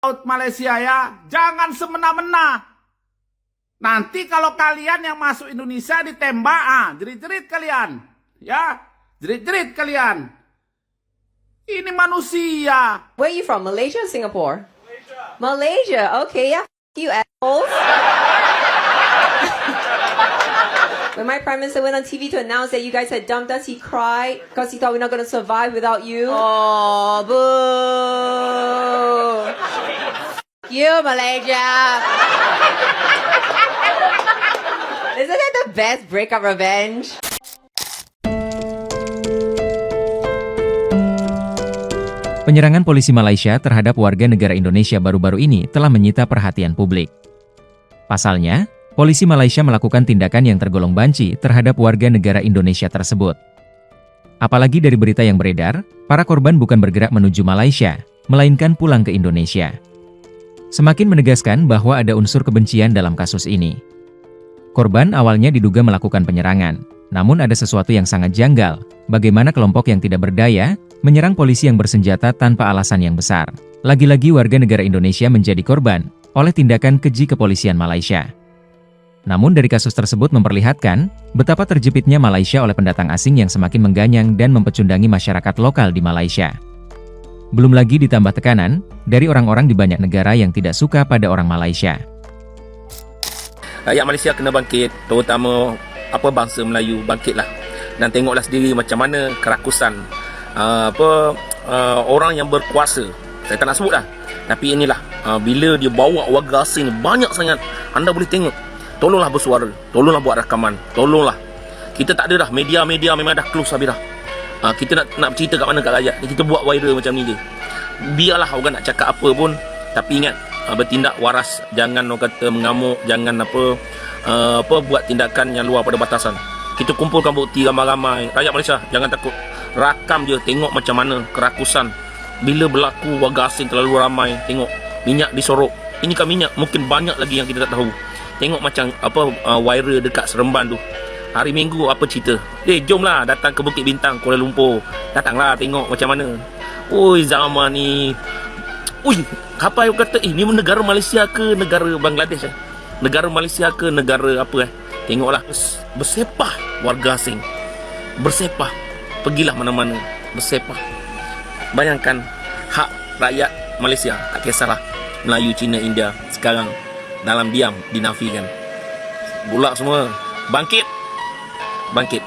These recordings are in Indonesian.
Laut Malaysia ya, jangan semena-mena. Nanti kalau kalian yang masuk Indonesia ditembak, jerit-jerit kalian. Ya, jerit-jerit kalian. Ini manusia. Where are you from? Malaysia or Singapore? Malaysia. Okay, yeah. You assholes. When my prime minister went on TV to announce that you guys had dumped us, he cried because he thought we're not going to survive without you. Oh, boo. You, Malaysia. Isn't that the best breakup revenge? Penyerangan polisi Malaysia terhadap warga negara Indonesia baru-baru ini telah menyita perhatian publik. Pasalnya, polisi Malaysia melakukan tindakan yang tergolong banci terhadap warga negara Indonesia tersebut. Apalagi dari berita yang beredar, para korban bukan bergerak menuju Malaysia, melainkan pulang ke Indonesia. Semakin menegaskan bahwa ada unsur kebencian dalam kasus ini. Korban awalnya diduga melakukan penyerangan, namun ada sesuatu yang sangat janggal, bagaimana kelompok yang tidak berdaya menyerang polisi yang bersenjata tanpa alasan yang besar. Lagi-lagi warga negara Indonesia menjadi korban oleh tindakan keji kepolisian Malaysia. Namun dari kasus tersebut memperlihatkan betapa terjepitnya Malaysia oleh pendatang asing yang semakin mengganyang dan mempecundangi masyarakat lokal di Malaysia. Belum lagi ditambah tekanan dari orang-orang di banyak negara yang tidak suka pada orang Malaysia. Rakyat Malaysia kena bangkit, terutama bangsa Melayu bangkitlah dan tengoklah sendiri macam mana kerakusan orang yang berkuasa. Saya tak nak sebut dah, tapi inilah bila dia bawa warga asing ni banyak sangat. Anda boleh tengok. Tolonglah bersuara, tolonglah buat rakaman, tolonglah. Kita tak ada dah, media-media memang dah close habis dah. Kita nak cerita kat mana kat rakyat, kita buat viral macam ni je. Biarlah orang nak cakap apa pun, tapi ingat bertindak waras, jangan orang kata mengamuk, jangan buat tindakan yang luar pada batasan. Kita kumpulkan bukti ramai-ramai. Rakyat Malaysia jangan takut, rakam je, tengok macam mana kerakusan bila berlaku warga asing terlalu ramai. Tengok minyak disorok, ini kan minyak, mungkin banyak lagi yang kita tak tahu. Tengok macam viral dekat Seremban tu hari Minggu, apa cerita. Jomlah datang ke Bukit Bintang, Kuala Lumpur, datanglah tengok macam mana. Oi, zaman ni, apa yang kata ni negara Malaysia ke negara Bangladesh negara Malaysia ke negara apa Tengoklah bersepah warga asing, bersepah, pergilah mana-mana bersepah. Bayangkan hak rakyat Malaysia, tak kisahlah Melayu, Cina, India, sekarang dalam diam dinafikan. Bulak semua, bangkit, bangkit.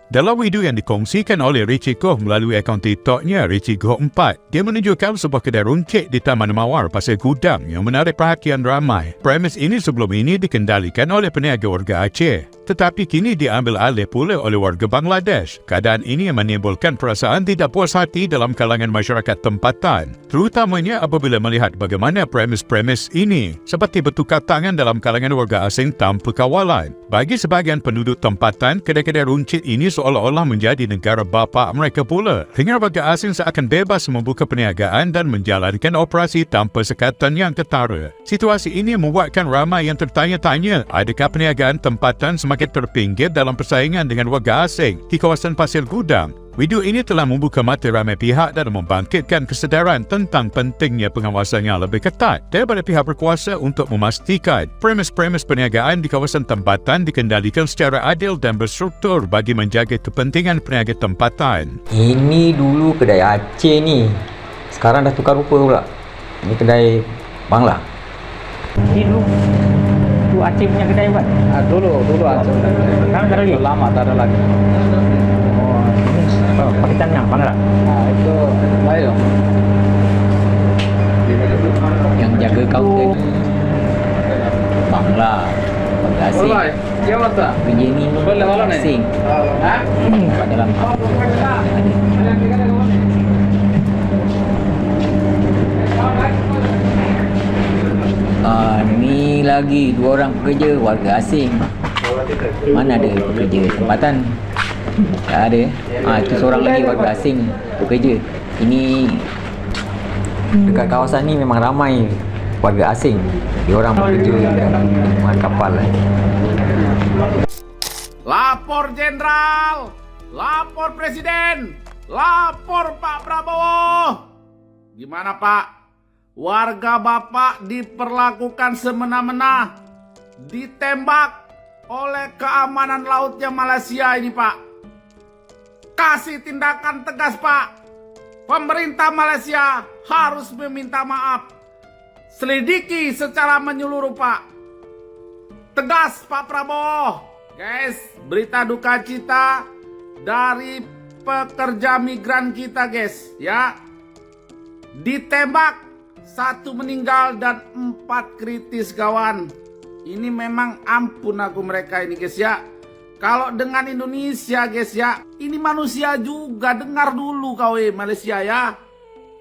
Dalam video yang dikongsikan oleh Richie Goh melalui akaun TikToknya Richie Goh 4, dia menunjukkan sebuah kedai runcit di Taman Mawar, Pasir Gudang yang menarik perhatian ramai. Premis ini sebelum ini dikendalikan oleh peniaga warga Aceh, tetapi kini diambil alih pula oleh warga Bangladesh. Keadaan ini menimbulkan perasaan tidak puas hati dalam kalangan masyarakat tempatan, terutamanya apabila melihat bagaimana premis-premis ini seperti bertukar tangan dalam kalangan warga asing tanpa kawalan. Bagi sebahagian penduduk tempatan, kedai-kedai runcit ini seolah-olah menjadi negara bapa mereka pula. Hingga warga asing seakan bebas membuka perniagaan dan menjalankan operasi tanpa sekatan yang ketara. Situasi ini membuatkan ramai yang tertanya-tanya, adakah perniagaan tempatan semakin terpinggir dalam persaingan dengan warga asing di kawasan Pasir Gudang? Video ini telah membuka mata ramai pihak dan membangkitkan kesedaran tentang pentingnya pengawasan yang lebih ketat daripada pihak berkuasa untuk memastikan premis-premis perniagaan di kawasan tempatan dikendalikan secara adil dan berstruktur bagi menjaga kepentingan peniaga tempatan. Ini dulu kedai Aceh ni, sekarang dah tukar rupa pula. Ini kedai Bangla. Ini dulu Aceh punya kedai buat? Dulu Aceh. Sekarang tak ada lagi? Lama tak ada lagi. Pakitannya Bangla? Itu lain. Yang jaga kaunter Bangla, warga asing. Kerja ni asing. Kat dalam ni lagi dua orang pekerja warga asing. Mana ada pekerja tempatan? Tak ada. Itu seorang lagi warga asing bekerja. Ini dekat kawasan ni memang ramai warga asing. Dia orang bekerja dengan kapal. Lapor Jenderal, lapor Presiden, lapor Pak Prabowo. Gimana Pak? warga Bapak diperlakukan semena-mena, ditembak oleh keamanan lautnya Malaysia ini, Pak. Kasih tindakan tegas, Pak. Pemerintah Malaysia harus meminta maaf. Selidiki secara menyeluruh, Pak. Tegas, Pak Prabowo. Guys, berita duka cita dari pekerja migran kita, guys, ya. Ditembak, 1 meninggal dan 4 kritis, kawan. Ini memang ampun aku mereka ini, guys, ya. Kalau dengan Indonesia, guys, ya, ini manusia juga. Dengar dulu kau, Malaysia, ya.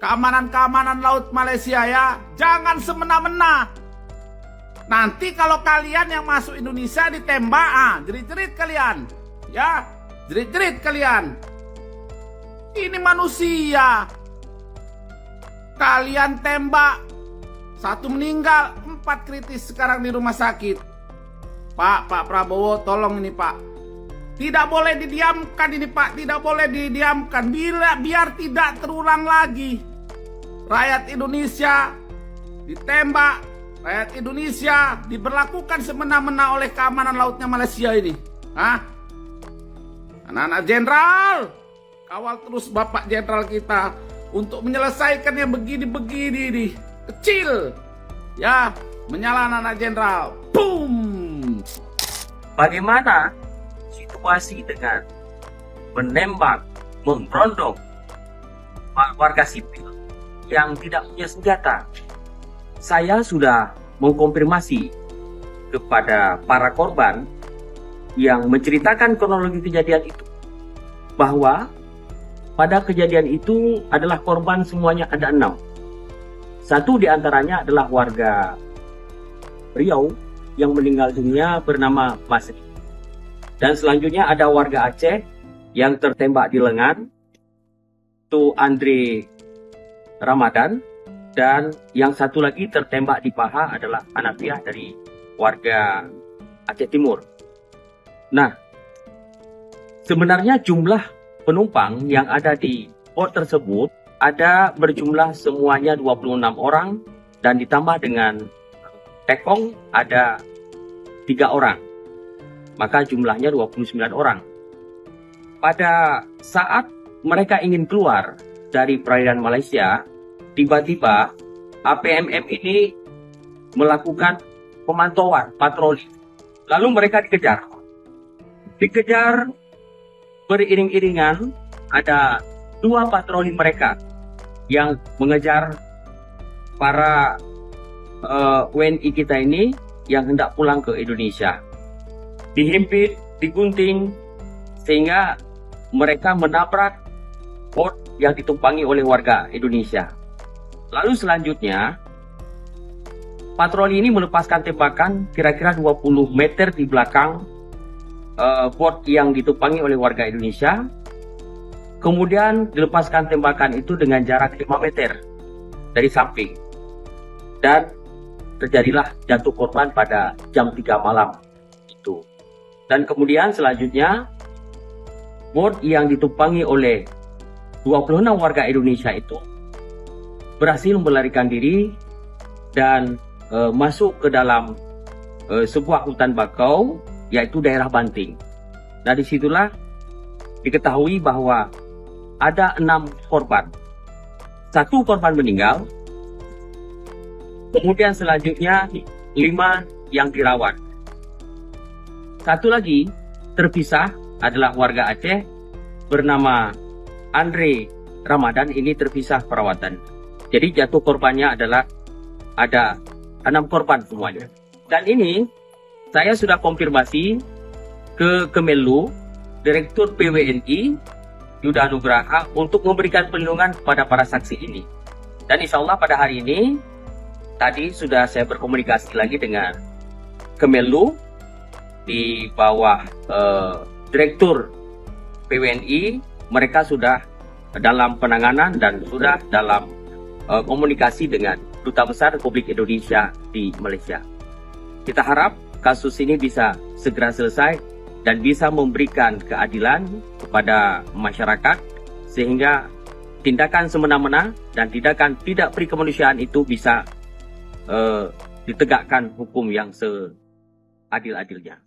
Keamanan laut Malaysia, ya. Jangan semena-mena. Nanti kalau kalian yang masuk Indonesia ditembak, jerit-jerit kalian. Ya, jerit-jerit kalian. Ini manusia. Kalian tembak, 1 meninggal, 4 kritis sekarang di rumah sakit. Pak Prabowo, tolong ini, Pak. Tidak boleh didiamkan ini, Pak. Tidak boleh didiamkan. Biar tidak terulang lagi. Rakyat Indonesia ditembak. Rakyat Indonesia diberlakukan semena-mena oleh keamanan lautnya Malaysia ini. Anak-anak jenderal, kawal terus Bapak Jenderal kita untuk menyelesaikan yang begini-begini ini. Kecil. Ya, menyala anak jenderal. Boom. Bagaimana situasi dengan menembak, memberondong warga sipil yang tidak punya senjata? Saya sudah mengkonfirmasi kepada para korban yang menceritakan kronologi kejadian itu, bahwa pada kejadian itu adalah korban semuanya ada 6. 1 diantaranya adalah warga Riau yang meninggal dunia bernama Masri. Dan selanjutnya ada warga Aceh yang tertembak di lengan, itu Andre Ramadan. Dan yang satu lagi tertembak di paha adalah Hanafiah dari warga Aceh Timur. Nah, sebenarnya jumlah penumpang yang ada di port tersebut ada berjumlah semuanya 26 orang, dan ditambah dengan tekong ada 3 orang. Maka jumlahnya 29 orang. Pada saat mereka ingin keluar dari perairan Malaysia, tiba-tiba APMM ini melakukan pemantauan patroli. Lalu mereka dikejar. Dikejar beriring-iringan, ada 2 patroli mereka yang mengejar para WNI kita ini yang hendak pulang ke Indonesia. Dihimpit, digunting, sehingga mereka menabrak bot yang ditumpangi oleh warga Indonesia. Lalu selanjutnya, patroli ini melepaskan tembakan kira-kira 20 meter di belakang bot yang ditumpangi oleh warga Indonesia. Kemudian dilepaskan tembakan itu dengan jarak 5 meter dari samping. Dan terjadilah jatuh korban pada jam 3 malam itu. Dan kemudian selanjutnya, bot yang ditumpangi oleh 26 warga Indonesia itu berhasil melarikan diri dan masuk ke dalam sebuah hutan bakau, yaitu daerah Banting. Nah, disitulah diketahui bahwa ada 6 korban. 1 korban meninggal, kemudian selanjutnya 5 yang dirawat. 1 lagi terpisah adalah warga Aceh bernama Andre Ramadan, ini terpisah perawatan. Jadi jatuh korbannya adalah ada 6 korban semuanya. Dan ini saya sudah konfirmasi ke Kemenlu, Direktur PWNI Yuda Nugraha, untuk memberikan perlindungan kepada para saksi ini. Dan insya Allah pada hari ini, tadi sudah saya berkomunikasi lagi dengan Kemenlu di bawah Direktur PWNI. Mereka sudah dalam penanganan dan sudah dalam komunikasi dengan Duta Besar Republik Indonesia di Malaysia. Kita harap kasus ini bisa segera selesai dan bisa memberikan keadilan kepada masyarakat, sehingga tindakan semena-mena dan tindakan tidak berkemanusiaan itu bisa ditegakkan hukum yang seadil-adilnya.